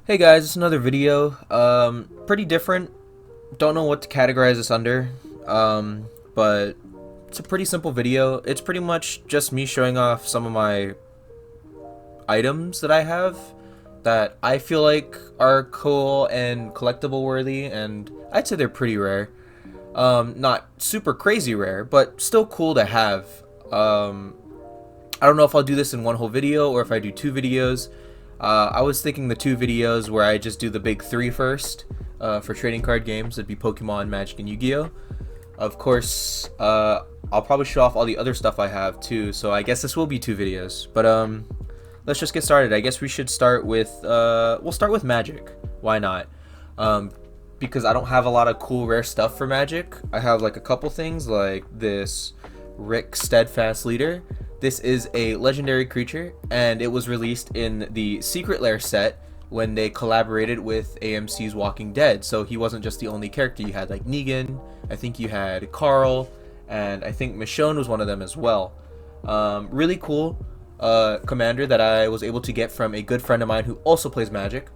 Hey guys, it's another video. Pretty different. Don't know what to categorize this under. But it's a pretty simple video. It's pretty much just me showing off some of my items that I have that I feel like are cool and collectible worthy, and I'd say they're pretty rare. Not super crazy rare, but still cool to have. I don't know if I'll do this in one whole video or if I do two videos. I was thinking the two videos where I just do the big three first for trading card games. It'd be Pokemon, Magic, and Yu-Gi-Oh! Of course, I'll probably show off all the other stuff I have too, so I guess this will be two videos. But let's just get started. I guess we should start with, we'll start with Magic. Why not? Because I don't have a lot of cool rare stuff for Magic. I have like a couple things like this Rick Steadfast Leader. This is a legendary creature, and it was released in the Secret Lair set when they collaborated with AMC's Walking Dead. So he wasn't just the only character. You had like Negan, I think you had Carl, and I think Michonne was one of them as well. Really cool commander that I was able to get from a good friend of mine who also plays Magic.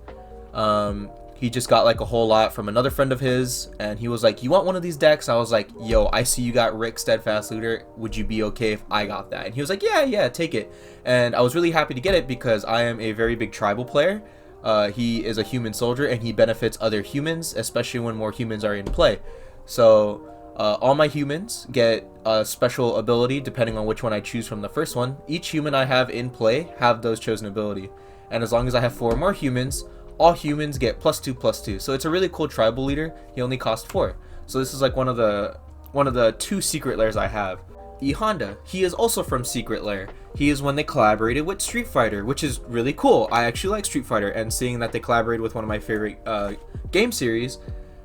He just got like a whole lot from another friend of his, and he was like, you want one of these decks? I was like, yo, I see you got Rick Steadfast Looter. Would you be okay if I got that? And he was like, yeah, take it. And I was really happy to get it because I am a very big tribal player. He is a human soldier, and he benefits other humans, especially when more humans are in play. So all my humans get a special ability depending on which one I choose from the first one. Each human I have in play have those chosen ability. And as long as I have 4 more humans, all humans get +2/+2. So it's a really cool tribal leader. He only costs 4. So this is like one of the 2 secret lairs I have. E Honda, he is also from Secret Lair. He is when they collaborated with Street Fighter, which is really cool. I actually like Street Fighter, and seeing that they collaborated with one of my favorite game series,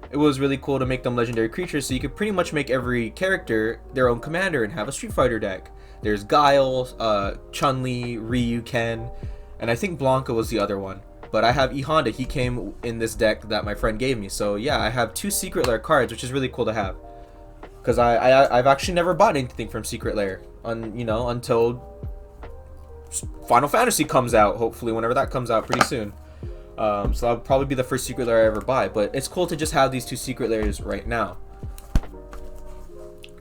it was really cool to make them legendary creatures. So you could pretty much make every character their own commander and have a Street Fighter deck. There's Guile, Chun-Li, Ryu, Ken, and I think Blanca was the other one. But I have E Honda. He came in this deck that my friend gave me. So yeah, I have 2 Secret Lair cards, which is really cool to have. Because I've actually never bought anything from Secret Lair until Final Fantasy comes out. Hopefully, whenever that comes out pretty soon. So that'll probably be the first Secret Lair I ever buy. But it's cool to just have these 2 Secret Lairs right now.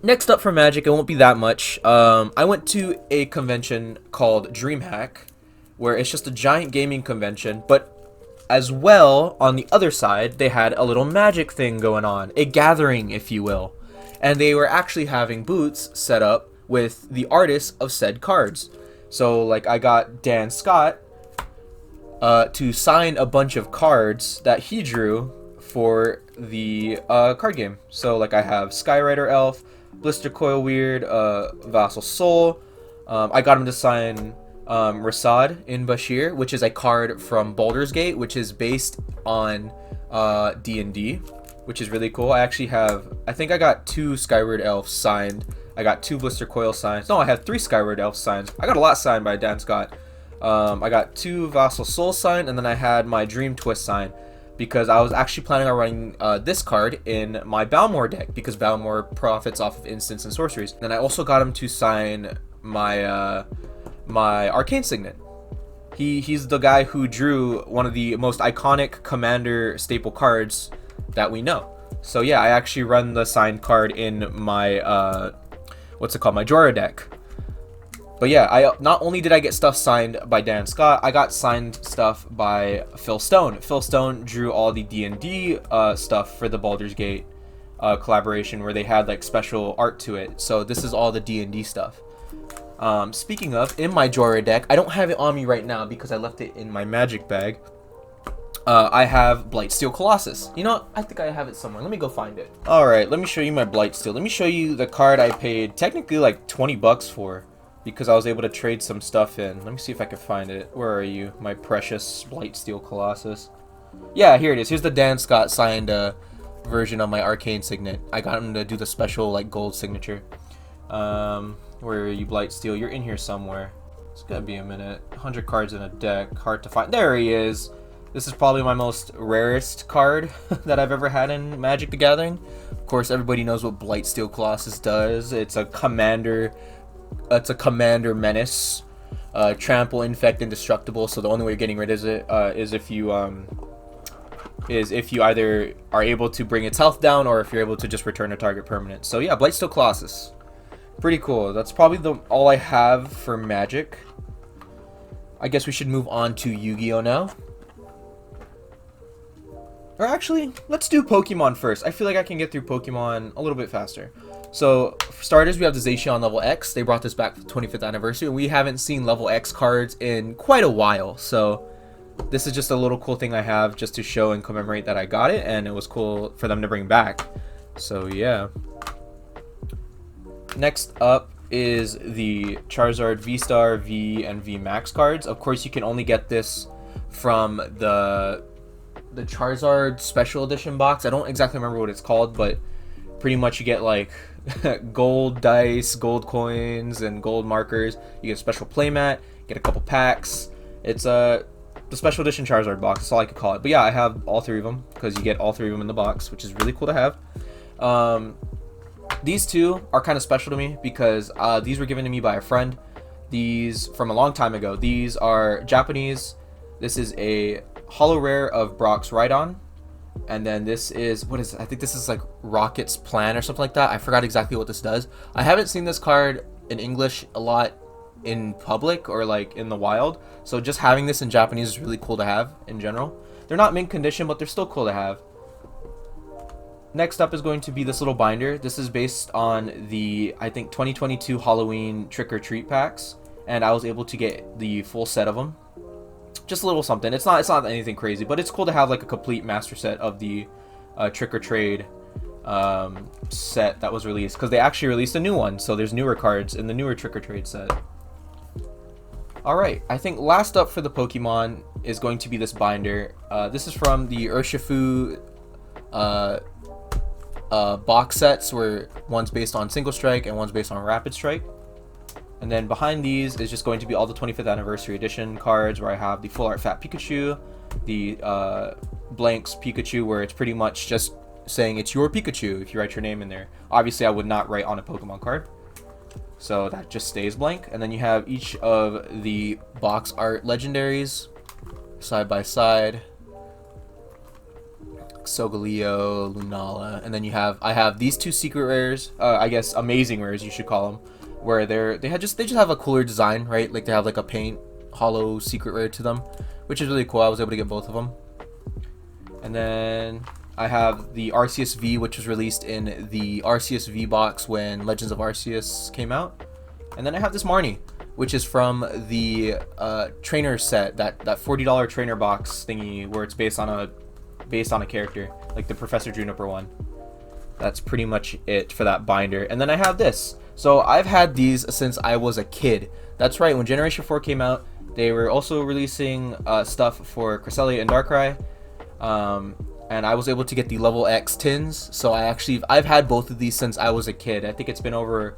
Next up for Magic, it won't be that much. I went to a convention called DreamHack, where it's just a giant gaming convention, but as well, on the other side, they had a little Magic thing going on, a gathering, if you will. And they were actually having booths set up with the artists of said cards. So, like, I got Dan Scott to sign a bunch of cards that he drew for the card game. So, like, I have Skyrider Elf, Blister Coil Weird, Vassal Soul. I got him to sign Rasad in Bashir, which is a card from Baldur's Gate, which is based on D&D, which is really cool. I actually have, I think I got 2 Skyward Elves signed. I got 2 Blister Coil signs. No, I have 3 Skyward Elves signs. I got a lot signed by Dan Scott. I got 2 Vassal Soul signed, and then I had my Dream Twist sign because I was actually planning on running this card in my Balmor deck because Balmor profits off of instants and sorceries. Then I also got him to sign my my Arcane Signet. He's the guy who drew one of the most iconic commander staple cards that we know. So yeah, I actually run the signed card in my what's it called, my Jorah deck. But yeah, I not only did I get stuff signed by Dan Scott, I got signed stuff by Phil Stone. Phil Stone drew all the D&D stuff for the Baldur's Gate collaboration, where they had like special art to it. So this is all the D&D stuff. Speaking of, in my Jorah deck, I don't have it on me right now because I left it in my Magic bag. I have Blightsteel Colossus. You know what? I think I have it somewhere. Let me go find it. Alright, let me show you my Blightsteel. Let me show you the card I paid technically like 20 bucks for because I was able to trade some stuff in. Let me see if I can find it. Where are you, my precious Blightsteel Colossus? Yeah, here it is. Here's the Dan Scott signed version of my Arcane Signet. I got him to do the special like gold signature. Where are you, Blightsteel? You're in here somewhere. It's gonna be a minute. 100 cards in a deck. Hard to find. There he is. This is probably my most rarest card that I've ever had in Magic the Gathering. Of course, everybody knows what Blightsteel Colossus does. It's a commander menace. Trample, Infect, Indestructible. So the only way you're getting rid of it is if you is if you either are able to bring its health down or if you're able to just return a target permanent. So yeah, Blightsteel Colossus. Pretty cool. That's probably all I have for Magic. I guess we should move on to Yu-Gi-Oh now. Or actually, let's do Pokemon first. I feel like I can get through Pokemon a little bit faster. So, for starters, we have the Zacian level X. They brought this back for the 25th anniversary, and we haven't seen level X cards in quite a while. So, this is just a little cool thing I have just to show and commemorate that I got it, and it was cool for them to bring back. So, yeah. Next up is the Charizard V-Star, V, and V Max cards. Of course, you can only get this from the Charizard Special Edition box. I don't exactly remember what it's called, but pretty much you get like gold dice, gold coins, and gold markers. You get a special playmat, get a couple packs. It's the Special Edition Charizard box. That's all I could call it. But yeah, I have all three of them because you get all three of them in the box, which is really cool to have. These two are kind of special to me because these were given to me by a friend. These from a long time ago. These are Japanese. This is a holo rare of Brock's Rhydon, and then this is, what is it? I think this is like Rocket's Plan or something like that. I forgot exactly what this does. I haven't seen this card in English a lot in public or like in the wild, so just having this in Japanese is really cool to have in general. They're not mint condition, but they're still cool to have. Next up is going to be this little binder. This is based on the, I think, 2022 Halloween Trick or Treat packs, and I was able to get the full set of them. Just a little something. It's not anything crazy, but it's cool to have like a complete master set of the Trick or Trade set that was released, because they actually released a new one, so there's newer cards in the newer Trick or Trade set. Alright, I think last up for the Pokemon is going to be this binder. This is from the Urshifu box sets, where one's based on Single Strike and one's based on Rapid Strike. And then behind these is just going to be all the 25th anniversary edition cards, where I have the Full Art Fat Pikachu, the Blanks Pikachu, where it's pretty much just saying it's your Pikachu if you write your name in there. Obviously, I would not write on a Pokemon card, so that just stays blank. And then you have each of the box art legendaries side by side. Solgaleo, Lunala, and then I have these two secret rares, I guess amazing rares you should call them, where they just have a cooler design, right? Like they have like a paint hollow secret rare to them, which is really cool. I was able to get both of them. And then I have the Arceus V, which was released in the Arceus V box when Legends of Arceus came out. And then I have this Marnie, which is from the trainer set, that $40 trainer box thingy, where it's based on a character, like the Professor Juniper one. That's pretty much it for that binder. And then I have this. So I've had these since I was a kid. That's right, when Generation 4 came out, they were also releasing stuff for Cresselia and Darkrai. And I was able to get the level X tins. So I've had both of these since I was a kid. I think it's been over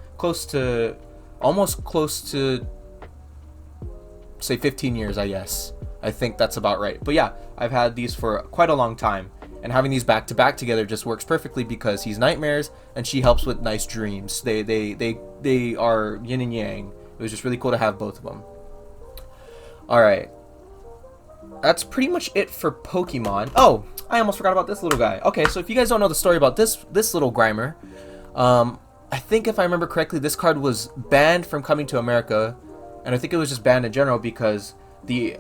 almost close to say 15 years, I guess. I think that's about right. But yeah, I've had these for quite a long time. And having these back to back together just works perfectly because he's nightmares and she helps with nice dreams. They are yin and yang. It was just really cool to have both of them. Alright. That's pretty much it for Pokemon. Oh, I almost forgot about this little guy. Okay, so if you guys don't know the story about this little Grimer, I think if I remember correctly, this card was banned from coming to America. And I think it was just banned in general because the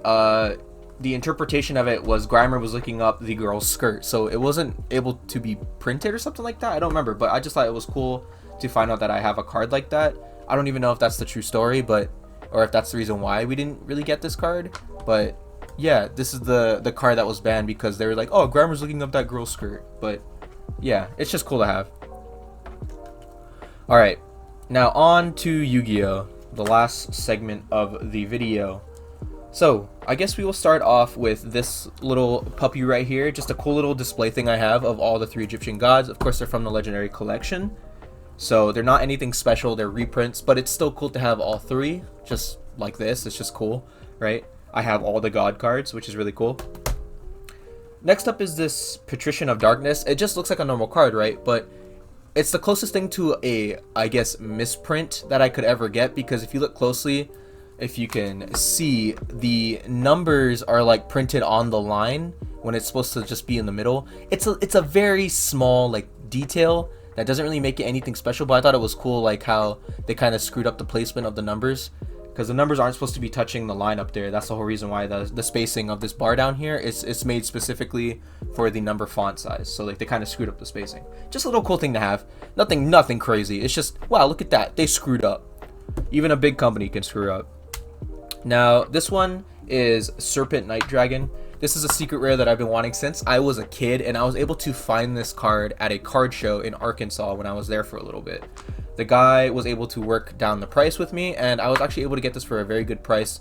interpretation of it was Grimer was looking up the girl's skirt, so it wasn't able to be printed or something like that. I don't remember, but I just thought it was cool to find out that I have a card like that. I don't even know if that's the true story, or if that's the reason why we didn't really get this card. But yeah, this is the card that was banned because they were like, oh, Grimer's looking up that girl's skirt. But yeah, it's just cool to have. Alright, now on to Yu-Gi-Oh! The last segment of the video. So, I guess we will start off with this little puppy right here. Just a cool little display thing I have of all the 3 Egyptian gods. Of course, they're from the Legendary Collection. So, they're not anything special. They're reprints, but it's still cool to have all 3. Just like this. It's just cool, right? I have all the god cards, which is really cool. Next up is this Patrician of Darkness. It just looks like a normal card, right? But it's the closest thing to a, I guess, misprint that I could ever get. Because if you look closely, if you can see, the numbers are like printed on the line when it's supposed to just be in the middle. It's a very small like detail that doesn't really make it anything special, but I thought it was cool like how they kind of screwed up the placement of the numbers, because the numbers aren't supposed to be touching the line up there. That's the whole reason why the spacing of this bar down here is it's made specifically for the number font size. So like they kind of screwed up the spacing. Just a little cool thing to have. Nothing crazy. It's just, wow, look at that. They screwed up. Even a big company can screw up. Now, this one is Serpent Night Dragon. This is a secret rare that I've been wanting since I was a kid, and I was able to find this card at a card show in Arkansas when I was there for a little bit. The guy was able to work down the price with me, and I was actually able to get this for a very good price.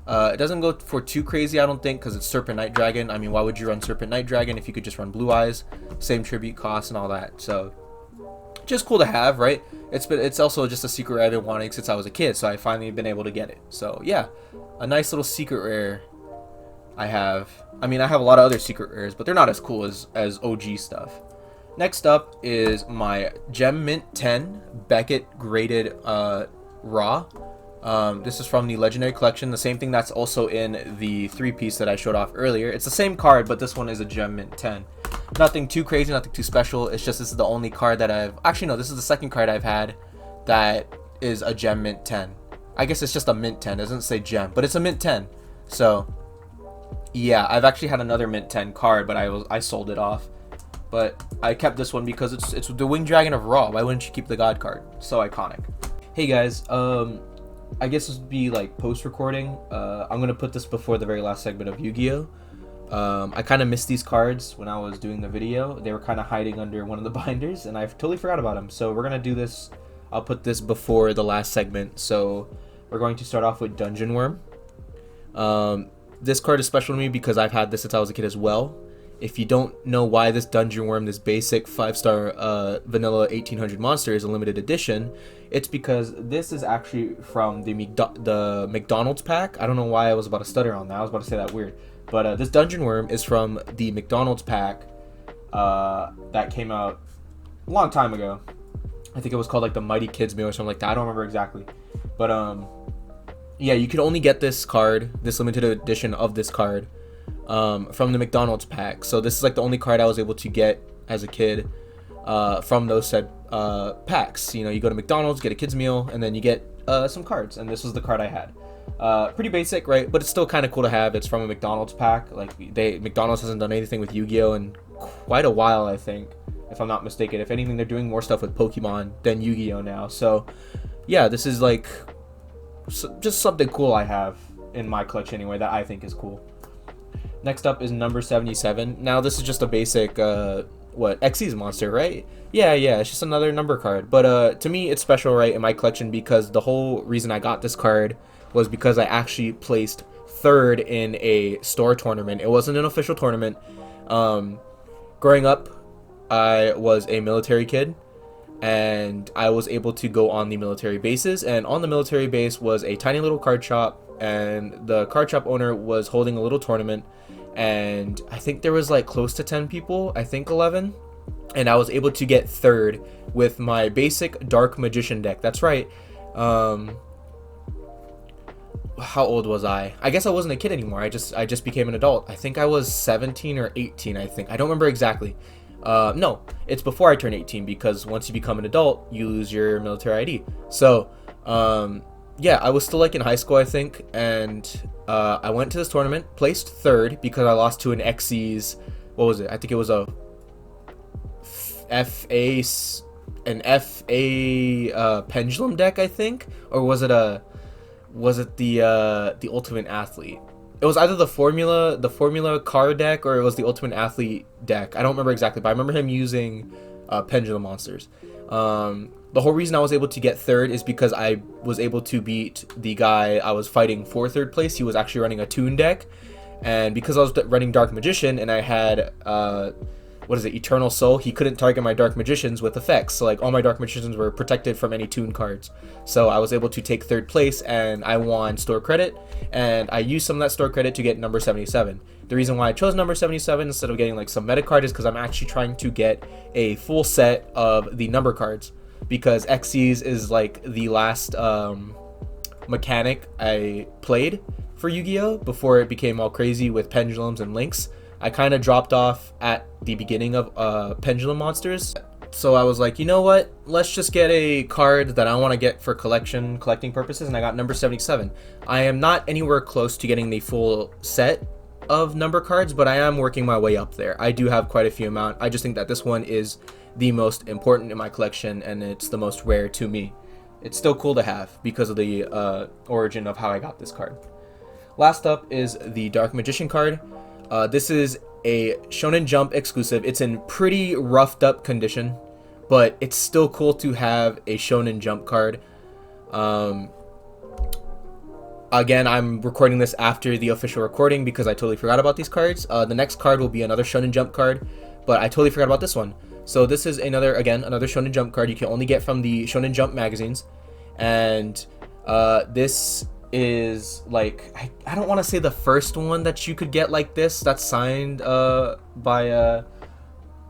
It doesn't go for too crazy, I don't think, because it's Serpent Night Dragon. I mean, why would you run Serpent Night Dragon if you could just run Blue Eyes? Same tribute cost and all that. So, just cool to have, right? It's also just a secret rare I've been wanting since I was a kid, so I finally been able to get it. So yeah, a nice little secret rare I have. I mean, I have a lot of other secret rares, but they're not as cool as OG stuff. Next up is my Gem Mint 10 Beckett graded raw. This is from the Legendary Collection, the same thing that's also in the 3-piece that I showed off earlier. It's the same card, but this one is a Gem Mint 10. Nothing too crazy, nothing too special. It's just this is the only card that I've... Actually, no, this is the second card I've had that is a Gem Mint 10. I guess it's just a Mint 10. It doesn't say Gem, but it's a Mint 10. So, yeah, I've actually had another Mint 10 card, but I sold it off. But I kept this one because it's the Winged Dragon of Ra. Why wouldn't you keep the God card? So iconic. Hey guys, I guess this would be like post-recording. I'm gonna put this before the very last segment of Yu-Gi-Oh! I kind of missed these cards when I was doing the video. They were kind of hiding under one of the binders, and I totally forgot about them. So we're gonna do this. I'll put this before the last segment. So we're going to start off with Dungeon Worm. This card is special to me because I've had this since I was a kid as well. If you don't know why this Dungeon Worm, this basic 5-star vanilla 1800 monster is a limited edition, it's because this is actually from the McDonald's pack. I don't know why I was about to stutter on that. I was about to say that weird. But this Dungeon Worm is from the McDonald's pack that came out a long time ago. I think it was called like the Mighty Kids Meal or something like that. I don't remember exactly. But yeah, you could only get this card, this limited edition of this card, from the McDonald's pack. So this is like the only card I was able to get as a kid from those said packs. You know, you go to McDonald's, get a kids meal, and then you get some cards, and this was the card I had. Pretty basic, right? But it's still kind of cool to have. It's from a McDonald's pack. Like McDonald's hasn't done anything with Yu-Gi-Oh in quite a while, I think, if I'm not mistaken. If anything, they're doing more stuff with Pokemon than Yu-Gi-Oh now. So yeah, this is like just something cool I have in my collection anyway that I think is cool. Next up is number 77. Now this is just a basic Xyz monster, right? Yeah, it's just another number card. But to me it's special, right, in my collection, because the whole reason I got this card was because I actually placed third in a store tournament. It wasn't an official tournament. Growing up, I was a military kid, and I was able to go on the military bases, and on the military base was a tiny little card shop, and the card shop owner was holding a little tournament, and I think there was like close to 10 people, I think 11, and I was able to get third with my basic Dark Magician deck. That's right. How old was I? I guess I wasn't a kid anymore. I just became an adult. I think I was 17 or 18, I think. I don't remember exactly. No, it's before I turned 18, because once you become an adult, you lose your military ID. So, yeah, I was still like in high school, I think, and I went to this tournament, placed third because I lost to an Xyz. What was it? I think it was an FA Pendulum deck, I think, or was it the Ultimate Athlete? It was either the formula card deck, or it was the Ultimate Athlete deck. I don't remember exactly, but I remember him using Pendulum monsters. The whole reason I was able to get third is because I was able to beat the guy I was fighting for third place. He was actually running a Toon deck, and because I was running Dark Magician and I had Eternal Soul, he couldn't target my Dark Magicians with effects. So like all my Dark Magicians were protected from any Toon cards. So I was able to take third place, and I won store credit, and I used some of that store credit to get number 77. The reason why I chose number 77 instead of getting like some meta card is because I'm actually trying to get a full set of the number cards, because Xyz is like the last mechanic I played for Yu-Gi-Oh! Before it became all crazy with pendulums and links. I kind of dropped off at the beginning of Pendulum Monsters. So I was like, you know what? Let's just get a card that I want to get for collecting purposes, and I got number 77. I am not anywhere close to getting the full set of number cards, but I am working my way up there. I do have quite a few amount. I just think that this one is the most important in my collection, and it's the most rare to me. It's still cool to have because of the origin of how I got this card. Last up is the Dark Magician card. This is a Shonen Jump exclusive. It's in pretty roughed up condition, but it's still cool to have a Shonen Jump card. Again, I'm recording this after the official recording because I totally forgot about these cards. The next card will be another Shonen Jump card, but I totally forgot about this one. So this is another Shonen Jump card you can only get from the Shonen Jump magazines. And this is like, I don't want to say the first one that you could get like this that's signed by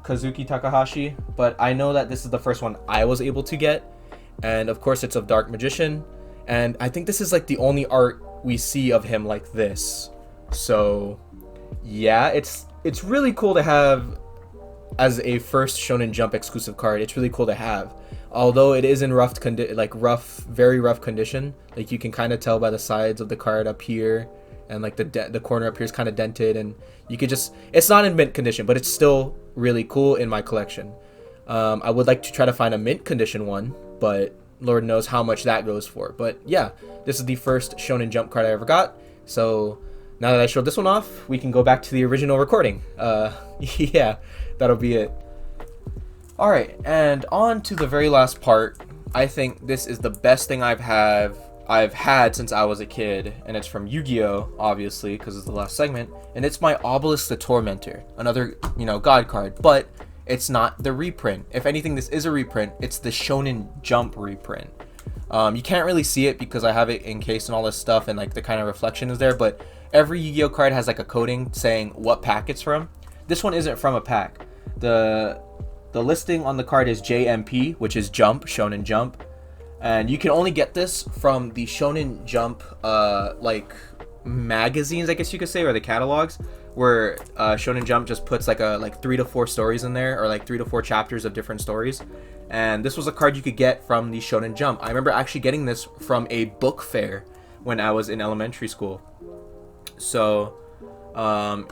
Kazuki Takahashi, but I know that this is the first one I was able to get. And of course it's of Dark Magician, and I think this is like the only art we see of him like this. So yeah, it's really cool to have as a first Shonen Jump exclusive card. It's really cool to have, although it is in very rough condition. Like you can kind of tell by the sides of the card up here, and like the corner up here is kind of dented, and you could just, it's not in mint condition, but it's still really cool in my collection. I would like to try to find a mint condition one, but Lord knows how much that goes for. But yeah, this is the first Shonen Jump card I ever got. So now that I showed this one off, we can go back to the original recording. Yeah, that'll be it. Alright, and on to the very last part. I think this is the best thing I've had since I was a kid, and it's from Yu-Gi-Oh! Obviously, because it's the last segment, and it's my Obelisk the Tormentor, another, god card, but it's not the reprint. If anything, this is a reprint. It's the Shonen Jump reprint. You can't really see it because I have it encased and all this stuff, and like the kind of reflection is there, but every Yu-Gi-Oh! Card has like a coding saying what pack it's from. This one isn't from a pack. The listing on the card is JMP, which is Jump, Shonen Jump. And you can only get this from the Shonen Jump like magazines, I guess you could say, or the catalogs, where Shonen Jump just puts like 3 to 4 stories in there, or like 3 to 4 chapters of different stories. And this was a card you could get from the Shonen Jump. I remember actually getting this from a book fair when I was in elementary school. So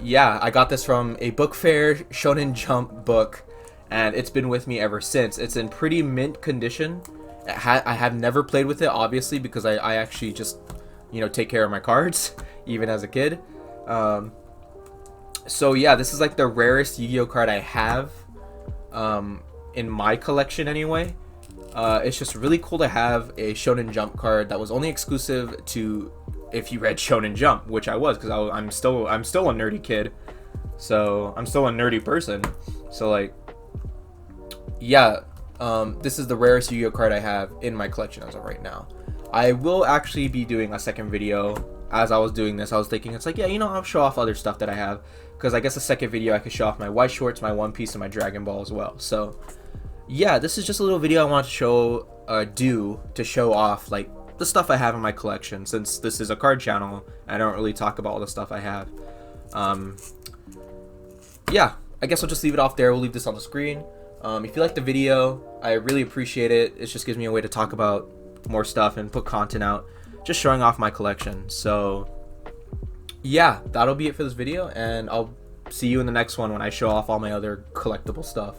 yeah, I got this from a book fair Shonen Jump book, and it's been with me ever since. It's in pretty mint condition. I have never played with it, obviously, because I actually just, take care of my cards, even as a kid. So yeah, this is like the rarest Yu-Gi-Oh! Card I have, in my collection anyway. It's just really cool to have a Shonen Jump card that was only exclusive to if you read Shonen Jump, which I was, because I'm still a nerdy kid, so I'm still a nerdy person. So like, yeah. This is the rarest Yu-Gi-Oh! Card I have in my collection as of right now. I will actually be doing a second video. As I was doing this, I was thinking, it's like, yeah, I'll show off other stuff that I have, because I guess the second video I could show off my White Shorts, my One Piece, and my Dragon Ball as well. So yeah, this is just a little video I want to show off like the stuff I have in my collection, since this is a card channel. I don't really talk about all the stuff I have. Yeah, I guess I'll just leave it off there. We'll leave this on the screen. If you like the video, I really appreciate it. It just gives me a way to talk about more stuff and put content out, just showing off my collection. So yeah, that'll be it for this video, and I'll see you in the next one when I show off all my other collectible stuff.